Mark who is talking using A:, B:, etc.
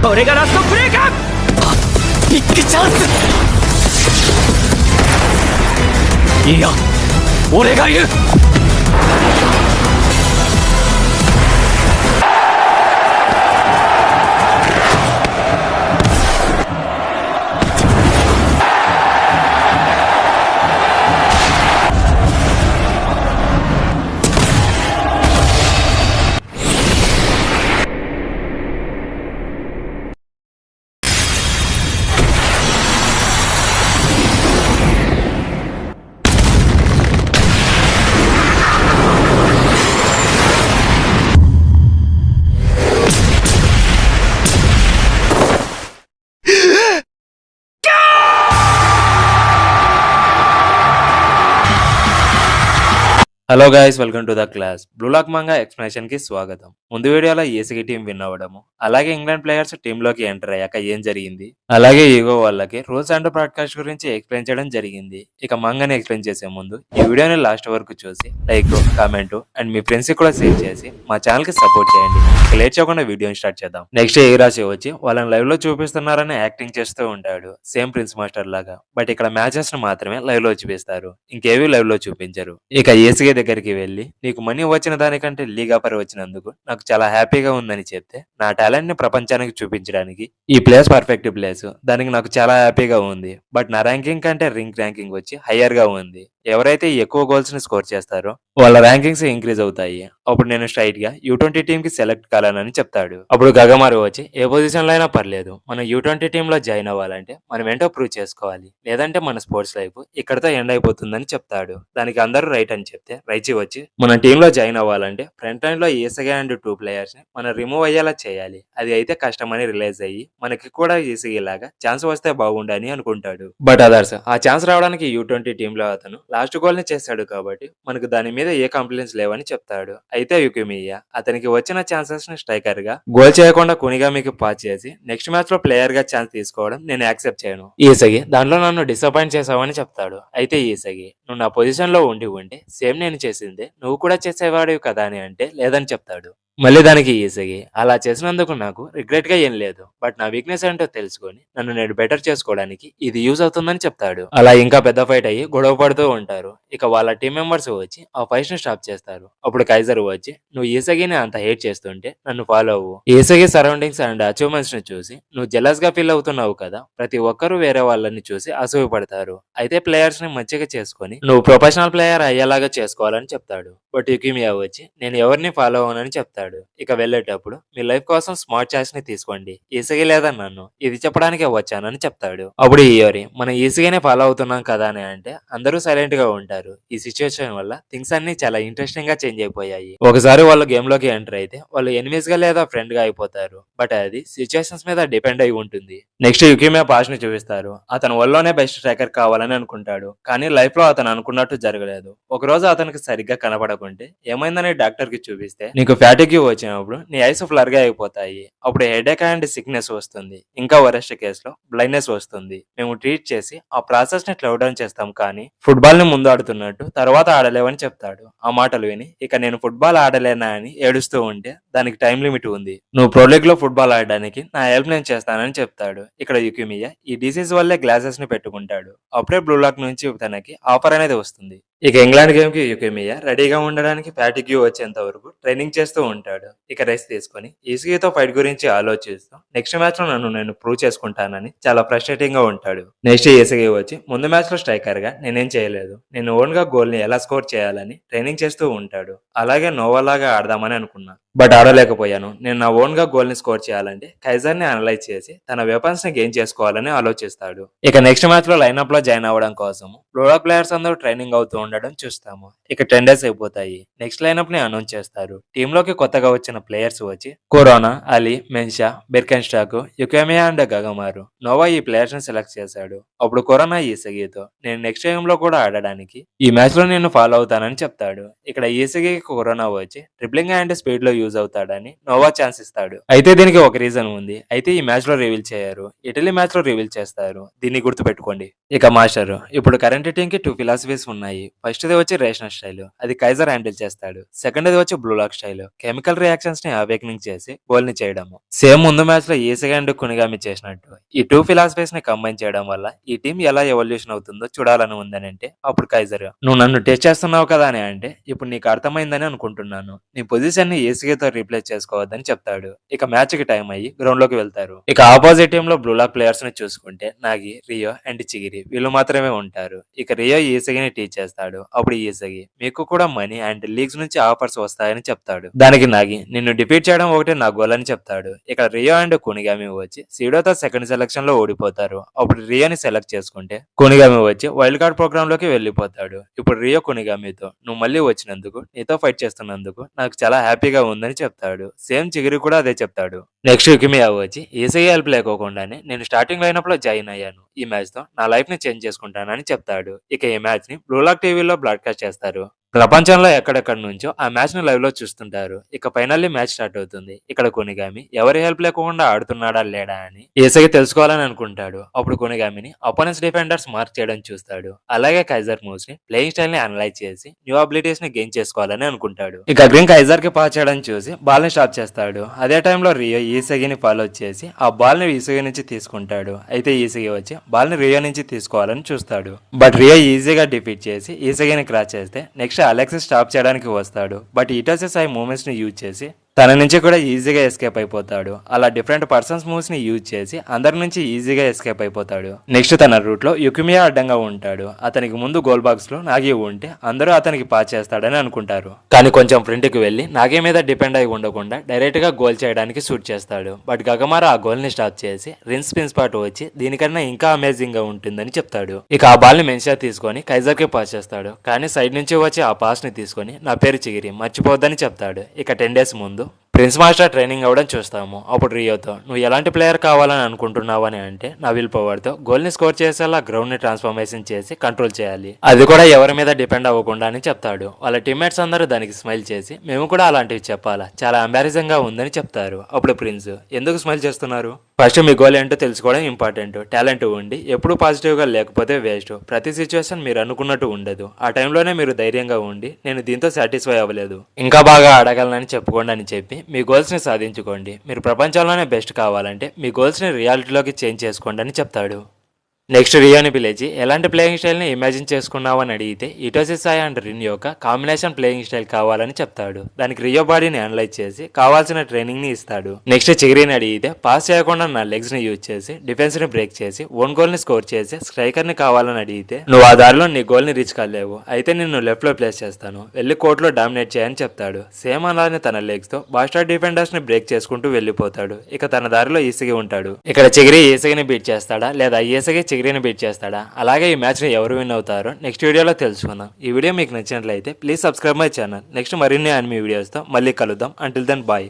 A: これがラストプレーか。ビッグチャンス。いや、俺がいる。
B: హలో guys, welcome to the class. Blue Lock manga explanation కి స్వాగతం. ముందు వీడియోలో ఈసీకి టీం విన్ అవ్వడము, అలాగే ఇంగ్లాండ్ ప్లేయర్స్ టీంలోకి ఎంటర్ అయ్యాక ఏం జరిగింది, అలాగే ఈగో వాళ్ళకి రూల్స్ అండ్ బ్రాడ్కాస్ట్ గురించి ఎక్స్ప్లెయిన్ చేయడం జరిగింది. ఇక మంగాని ఎక్స్ప్లెయిన్ చేసే ముందు ఈ వీడియోని లాస్ట్ వరకు చూసి like, comment and me friends కూడా షేర్ చేసి మా ఛానల్ కి సపోర్ట్ చేయండి. లేట్ చేయకుండా వీడియోని స్టార్ట్ చేద్దాం. నెక్స్ట్ ఏ రాశి వచ్చి వాళ్ళని లైవ్ లో చూపిస్తున్నారని యాక్టింగ్ చేస్తూ ఉంటాడు, సేమ్ ప్రిన్స్ మాస్టర్ లాగా. బట్ ఇక్కడ మ్యాచెస్ ను మాత్రమే లైవ్ లో చూపిస్తారు, ఇంకేవి లైవ్ లో చూపించరు. ఇక ఏసీగే దగ్గరికి వెళ్ళి, నీకు మనీ వచ్చిన దానికంటే లీగ్ ఆఫర్ వచ్చినందుకు నాకు చాలా హ్యాపీగా ఉందని చెప్తే, నా టాలెంట్ ని ప్రపంచానికి చూపించడానికి ఈ ప్లేస్ పర్ఫెక్ట్ ప్లేస్, దానికి నాకు చాలా హ్యాపీగా ఉంది. బట్ నా ర్యాంకింగ్ కంటే రింక్ ర్యాంకింగ్ వచ్చి హయ్యర్ గా ఉంది. ఎవరైతే ఎక్కువ గోల్స్ ని స్కోర్ చేస్తారో వాళ్ళ ర్యాంకింగ్స్ ఇంక్రీజ్ అవుతాయి. అప్పుడు నేను స్ట్రైట్ గా U20 టీమ్ కి సెలెక్ట్ కావాలని చెప్తాడు. అప్పుడు గగమారు వచ్చి, ఏ పొజిషన్ లో అయినా పర్లేదు, మన U20 టీమ్ లో జాయిన్ అవ్వాలంటే మనం ఏంటో ప్రూవ్ చేసుకోవాలి, లేదంటే మన స్పోర్ట్స్ లైఫ్ ఇక్కడతో ఎండ్ అయిపోతుందని చెప్తాడు. దానికి అందరూ రైట్ అని చెప్తే, రైచి వచ్చి, మన టీమ్ లో జాయిన్ అవ్వాలంటే ఫ్రంట్ లైన్ లో ఈసగా అండ్ 2 ప్లేయర్స్ ని మనం రిమూవ్ అయ్యేలా చేయాలి. అది అయితే కష్టం అని రిలైజ్ అయ్యి, మనకి కూడా ఈసీ లాగా ఛాన్స్ వస్తే బాగుండని అనుకుంటాడు. బట్ అదర్స్ ఆ ఛాన్స్ రావడానికి U20 టీమ్ లో అతను లాస్ట్ గోల్ ని చేశాడు కాబట్టి మనకు దాని మీద ఏ కంప్లైంట్స్ లేవని చెప్తాడు. అయితే యుకిమియా అతనికి వచ్చిన ఛాన్సెస్ ని స్ట్రైకర్ గా గోల్ చేయకుండా కునిగామికి పాస్ చేసి నెక్స్ట్ మ్యాచ్ లో ప్లేయర్ గా ఛాన్స్ తీసుకోవడం నేను యాక్సెప్ట్ చేయను. ఈసగి దాంట్లో నన్ను డిసప్పాయింట్ చేసావని చెప్తాడు. అయితే ఈసగి, నువ్వు నా పొజిషన్ లో ఉంటే సేమ్ నేను చేసిందే నువ్వు కూడా చేసేవాడివి కదా అని అంటే, లేదని చెప్తాడు. మళ్ళీ దానికి ఈసగి, అలా చేసినందుకు నాకు రిగ్రెట్ గా ఏం లేదు, బట్ నా వీక్నెస్ ఏంటో తెలుసుకొని నన్ను నేను బెటర్ చేసుకోవడానికి ఇది యూజ్ అవుతుందని చెప్తాడు. అలా ఇంకా పెద్ద ఫైట్ అయ్యి గొడవ పడుతూ ఉంటారు. ఇక వాళ్ళ టీం మెంబర్స్ వచ్చి ఆ ఫైట్ ని స్టాప్ చేస్తారు. అప్పుడు కైజర్ వచ్చి, నువ్వు ఈసగిని అంత హేట్ చేస్తుంటే నన్ను ఫాలో అవ్వు. ఈసగి సరౌండింగ్స్ అండ్ అచీవ్మెంట్స్ ని చూసి నువ్వు జెలస్ గా ఫీల్ అవుతున్నావు కదా, ప్రతి ఒక్కరూ వేరే వాళ్ళని చూసి అసూయపడతారు. అయితే ప్లేయర్స్ ని మంచిగా చేసుకొని నువ్వు ప్రొఫెషనల్ ప్లేయర్ అయ్యేలాగా చేసుకోవాలని చెప్తాడు. బట్ యుకిమియా వచ్చి, నేను ఎవరిని ఫాలో అవ్వనని చెప్తాడు. ఇక వెళ్ళేటప్పుడు, మీ లైఫ్ కోసం స్మార్ట్ చాయిస్ ని తీసుకోండి, ఈసగి లేదా నన్ను ఇది చెప్పడానికే వచ్చానని చెప్తాడు. అప్పుడు ఈయోరి, మనం ఈసీగానే ఫాలో అవుతున్నాం కదా అని అంటే అందరూ సైలెంట్ గా ఉంటారు. ఈ సిచ్యువేషన్ వల్ల థింగ్స్ అన్ని చాలా ఇంట్రెస్టింగ్ గా చేంజ్ అయిపోయాయి. ఒకసారి వాళ్ళు గేమ్ లోకి ఎంటర్ అయితే వాళ్ళు ఎనిమీస్ గా లేదా ఫ్రెండ్ గా అయిపోతారు. బట్ అది సిచ్యువేషన్స్ మీద డిపెండ్ అయి ఉంటుంది. నెక్స్ట్ యుకిమియా పాస్ ని చూపిస్తారు. అతను వరల్డ్లోనే బెస్ట్ స్ట్రైకర్ కావాలని అనుకుంటాడు, కానీ లైఫ్ లో అతను అనుకున్నట్టు జరగలేదు. ఒక రోజు అతనికి సరిగ్గా కనపడకుంటే ఏమైందని డాక్టర్ కి చూపిస్తే, నీకు ఫ్యాటిక్ వచ్చినప్పుడు నీ ఐస్ ఫ్లర్ గా అయిపోతాయి, అప్పుడు హెడేక్ అండ్ సిక్నెస్ వస్తుంది, ఇంకా వరెస్ట్ కేసులో బ్లైండ్నెస్ వస్తుంది. మేము ట్రీట్ చేసి ఆ ప్రాసెస్ ని స్లో డౌన్ చేస్తాం, కానీ ఫుట్బాల్ ని ముందు ఆడుతున్నట్టు తర్వాత ఆడలేవని చెప్తాడు. ఆ మాటలు విని, ఇక నేను ఫుట్బాల్ ఆడలేనా అని ఏడుస్తూ ఉంటే, దానికి టైం లిమిట్ ఉంది, నువ్వు ప్రో లీగ్ లో ఫుట్బాల్ ఆడడానికి నా హెల్ప్ నేను చేస్తానని చెప్తాడు. ఇక్కడ యుకిమియా ఈ డిసీజ్ వల్లే గ్లాసెస్ ని పెట్టుకుంటాడు. అప్పుడే బ్లూ లాక్ నుంచి తనకి ఆఫర్ అనేది వస్తుంది. ఇక ఇంగ్లాండ్ గేమ్ కి యుకిమియా రెడీగా ఉండడానికి ఫ్యాటిక్ వచ్చేంత వరకు ట్రైనింగ్ చేస్తూ ఉంటాడు. ఇక రెస్ట్ తీసుకొని ఈసీతో ఫైట్ గురించి ఆలోచిస్తూ నెక్స్ట్ మ్యాచ్ లో నన్ను నేను ప్రూవ్ చేసుకుంటానని చాలా ఫ్రస్ట్రేటింగ్ గా ఉంటాడు. నెక్స్ట్ ఈసీ వచ్చి, ముందు మ్యాచ్ లో స్ట్రైకర్ గా నేనేం చేయలేదు, నేను ఓన్ గా గోల్ ని ఎలా స్కోర్ చేయాలని ట్రైనింగ్ చేస్తూ ఉంటాడు. అలాగే నోవాలాగా ఆడదామని అనుకున్నా, బట్ ఆడలేకపోయాను. నేను నా ఓన్ గా గోల్ ని స్కోర్ చేయాలంటే కైజర్ ని అనలైజ్ చేసి తన వెపన్స్ ని గెయిన్ చేసుకోవాలని ఆలోచిస్తాడు. ఇక నెక్స్ట్ మ్యాచ్ లో లైనప్ లో జాయిన్ అవ్వడం కోసం ప్రోడో ప్లేయర్స్ అందరూ ట్రైనింగ్ అవుతూ ఉండడం చూస్తాము. ఇక 10 days అయిపోతాయి. నెక్స్ట్ లైనప్ ని అనౌన్స్ చేస్తారు. టీమ్ లోకి కొత్తగా వచ్చిన ప్లేయర్స్ వచ్చి కొరోనా, అలీ, మెన్షా, బెర్కెన్స్టాక్, యుకేమియా అండ్ గగమారు. నోవా ఈ ప్లేయర్స్ ని సెలెక్ట్ చేశాడు. అప్పుడు కొరోనా ఈసగితో, నేను నెక్స్ట్ గేమ్ లో కూడా ఆడడానికి ఈ మ్యాచ్ లో నేను ఫాలో అవుతానని చెప్తాడు. ఇక్కడ ఈసగి కొరోనా వచ్చి ట్రిప్లింగ్ అండ్ స్పీడ్ లో యూజ్ లూజ్ అవుతాడని నోవా ఛాన్స్ ఇస్తాడు. అయితే దీనికి ఒక రీజన్ ఉంది. అయితే ఈ మ్యాచ్ లో రివీల్ చేయరు, ఇటలీ మ్యాచ్ లో రివీల్ చేస్తారు. దీన్ని గుర్తుపెట్టుకోండి. ఇక మాస్టర్ ఇప్పుడు కరెంట్ టీం కి 2 ఫిలాసఫీస్ ఉన్నాయి. ఫస్ట్ ది వచ్చి రేషనల్ స్టైల్, అది కైజర్ హ్యాండిల్ చేస్తాడు. సెకండ్ ది వచ్చి Blue Lock style, chemical reactions ని అవేకనింగ్ చేసి గోల్ ని చేయడము. సేమ్ ముందు మ్యాచ్ లో ఈసగా అండ్ కునిగామి చేసినట్టు ఈ 2 ఫిలాసఫీస్ ని కంబైన్ చేయడం వల్ల ఈ టీం ఎలా ఎవల్యూషన్ అవుతుందో చూడాలని ఉందని అంటే అప్పుడు కైజర్, నువ్వు నన్ను టెస్ట్ చేస్తున్నావు కదా అని అంటే ఇప్పుడు నీకు అర్థమైందని అనుకుంటున్నాను. నీ పొజిషన్ ని ఏసీతో రీప్లేస్ చేసుకోవద్దని చెప్తాడు. ఇక మ్యాచ్ కి టైం అయ్యి గ్రౌండ్ లోకి వెళ్తారు. ఇక ఆపోజిట్ టీమ్ లో బ్లూ లాక్ ప్లేయర్స్ ని చూసుకుంటే నాగి, రియో అండ్ చిగిరి వీళ్ళు మాత్రమే ఉంటారు. ఇక రియో ఈసగిని టీచ్ చేస్తాడు. అప్పుడు ఈసగి మీకు కూడా మనీ అండ్ లీగ్స్ నుంచి ఆఫర్స్ వస్తాయని చెప్తాడు. దానికి నాగి నిన్ను డిఫీట్ చేయడం ఒకటే నా గోల్ అని చెప్తాడు. ఇక రియో అండ్ కునిగామి వచ్చి సీడోతో సెకండ్ సెలక్షన్ లో ఓడిపోతారు. అప్పుడు రియోని సెలెక్ట్ చేసుకుంటే కునిగామి వచ్చి వైల్డ్ కార్డ్ ప్రోగ్రామ్ లోకి వెళ్లిపోతాడు. ఇప్పుడు రియో కునిగామితో నువ్వు మళ్ళీ వచ్చినందుకు, నీతో ఫైట్ చేస్తున్నందుకు నాకు చాలా హ్యాపీగా ఉందని చెప్తాడు. సేమ్ చిగిరి కూడా అదే చెప్తాడు. నెక్స్ట్ యుకిమియా వచ్చి ఈసీ హెల్ప్ లేకోకుండానే నేను స్టార్టింగ్ లైనప్ లో జాయిన్ అయ్యాను. ఈ మ్యాచ్ తో నా లైఫ్ ని చేంజ్ చేసుకుంటానని చెప్తాడు. ఇక ఈ మ్యాచ్ ని బ్లూలాక్ టీవీలో బ్రాడ్కాస్ట్ చేస్తారు. ప్రపంచంలో ఎక్కడెక్కడి నుంచో ఆ మ్యాచ్ ని లైవ్ లో చూస్తుంటారు. ఇక ఫైనల్లీ మ్యాచ్ స్టార్ట్ అవుతుంది. ఇక్కడ కొనిగామి ఎవరి హెల్ప్ లేకుండా ఆడుతున్నాడా లేడా అని ఏసగి తెలుసుకోవాలని అనుకుంటాడు. అప్పుడు కొనిగామిని అపోనెంట్స్ డిఫెండర్స్ మార్క్ చేయడం చూస్తాడు. అలాగే కైజర్ మూవ్స్ ని, ప్లేయింగ్ స్టైల్ ని అనలైజ్ చేసి న్యూ అబిలిటీస్ ని గెయిన్ చేసుకోవాలని అనుకుంటాడు. ఇక గ్రీన్ కైజర్ కి పాస్ చేయడం చూసి బాల్ ని స్టాప్ చేస్తాడు. అదే టైంలో రియో ఈసగిని ఫాలో చేసి ఆ బాల్ ని ఈసగి నుంచి తీసుకుంటాడు. అయితే ఈసగి వచ్చి బాల్ ని రియో నుంచి తీసుకోవాలని చూస్తాడు. బట్ రియో ఈజీగా డిఫీట్ చేసి ఈసగిని క్రాచ్ చేస్తే నెక్స్ట్ అలెక్సిస్ స్టాప్ చేయడానికి వస్తాడు. బట్ ఇటోసిస్ ఐ మూమెంట్స్ ని యూజ్ చేసి తన నుంచి కూడా ఈజీగా ఎస్కేప్ అయిపోతాడు. అలా డిఫరెంట్ పర్సన్స్ మూవ్స్ ని యూజ్ చేసి అందరి నుంచి ఈజీగా ఎస్కేప్ అయిపోతాడు. నెక్స్ట్ తన రూట్ లో యుకిమియా అడ్డంగా ఉంటాడు. అతనికి ముందు గోల్ బాక్స్ లో నాగి ఉంటే అందరూ అతనికి పాస్ చేస్తాడని అనుకుంటారు. కానీ కొంచెం ఫ్రంట్ కి వెళ్లి నాగి మీద డిపెండ్ అయి ఉండకుండా డైరెక్ట్ గా గోల్ చేయడానికి షూట్ చేస్తాడు. బట్ గగమారా ఆ గోల్ ని స్టాప్ చేసి రిన్స్ స్పిన్ స్పాట్ వచ్చి దీనికన్నా ఇంకా అమేజింగ్ గా ఉంటుందని చెప్తాడు. ఇక ఆ బాల్ ని మెన్షా తీసుకొని కైజర్ కి పాస్ చేస్తాడు. కానీ సైడ్ నుంచి వచ్చి ఆ పాస్ ని తీసుకొని నా పేరు చిగిరి మర్చిపోద్దని చెప్తాడు. ఇక 10 days ముందు ప్రిన్స్ మాస్టర్ ట్రైనింగ్ అవ్వడం చూస్తాము. అప్పుడు రియోతో నువ్వు ఎలాంటి ప్లేయర్ కావాలని అనుకుంటున్నావు అని అంటే నా విల్ పవర్ తో గోల్ ని స్కోర్ చేసేలా గ్రౌండ్ ని ట్రాన్స్ఫర్మేషన్ చేసి కంట్రోల్ చేయాలి, అది కూడా ఎవరి మీద డిపెండ్ అవ్వకుండా అని చెప్తాడు. వాళ్ళ టీమ్మేట్స్ అందరూ దానికి స్మైల్ చేసి మేము కూడా అలాంటివి చెప్పాలా, చాలా ఎంబారసింగ్ గా ఉందని చెప్తారు. అప్పుడు ప్రిన్స్ ఎందుకు స్మైల్ చేస్తున్నారు, ఫస్ట్ మీ గోల్ ఏంటో తెలుసుకోవడం ఇంపార్టెంట్. టాలెంట్ ఉండి ఎప్పుడు పాజిటివ్ గా లేకపోతే వేస్ట్. ప్రతి సిచ్యువేషన్ మీరు అనుకున్నట్టు ఉండదు. ఆ టైంలోనే మీరు ధైర్యంగా ఉండి నేను దీంతో సాటిస్ఫై అవ్వలేదు, ఇంకా బాగా ఆడగలనని చెప్పుకోండి అని చెప్పి మీ గోల్స్ ని సాధించుకోండి. మీరు ప్రపంచంలోనే బెస్ట్ కావాలంటే మీ గోల్స్ ని రియాలిటీలోకి చేంజ్ చేసుకోండి అని చెప్తాడు. నెక్స్ట్ రియోని పిలిచి ఎలాంటి ప్లేయింగ్ స్టైల్ ని ఇమాజిన్ చేసుకున్నావు అని అడిగితే ఇటోసిస్ సాయి అండ్ రిన్ యొక్క కాంబినేషన్ ప్లేయింగ్ స్టైల్ కావాలని చెప్తాడు. దానికి రియో బాడీని అనలైజ్ చేసి కావాల్సిన ట్రైనింగ్ ని ఇస్తాడు. నెక్స్ట్ చిగిరిని అడిగితే పాస్ చేయకుండా నా లెగ్స్ ని యూజ్ చేసి డిఫెన్స్ ని బ్రేక్ చేసి ఓన్ గోల్ ని స్కోర్ చేసి స్ట్రైకర్ ని కావాలని అడిగితే నువ్వు ఆ దారిలో నీ గోల్ ని రీచ్ కాలేవు, అయితే నిన్ను లెఫ్ట్ లో ప్లేస్ చేస్తాను, వెళ్లి కోర్ట్ లో డామినేట్ చేయని చెప్తాడు. సేమ్ అలానే తన లెగ్స్ తో బాస్టర్ డిఫెండర్స్ ని బ్రేక్ చేసుకుంటూ వెళ్లిపోతాడు. ఇక తన దారిలో ఈసగి ఉంటాడు. ఇక్కడ చిగిరి ఈసగిని బీట్ చేస్తాడా లేదా ఈసగి చిగిరిని బీట్ చేస్తాడా, అలాగే ఈ మ్యాచ్ ని ఎవరు విన్ అవుతారో నెక్స్ట్ వీడియోలో తెలుసుకుందాం. ఈ వీడియో మీకు నచ్చినట్లయితే please subscribe my channel. Next మరిన్ని అనిమి వీడియోస్ తో మళ్ళీ కలుద్దాం. Until then bye.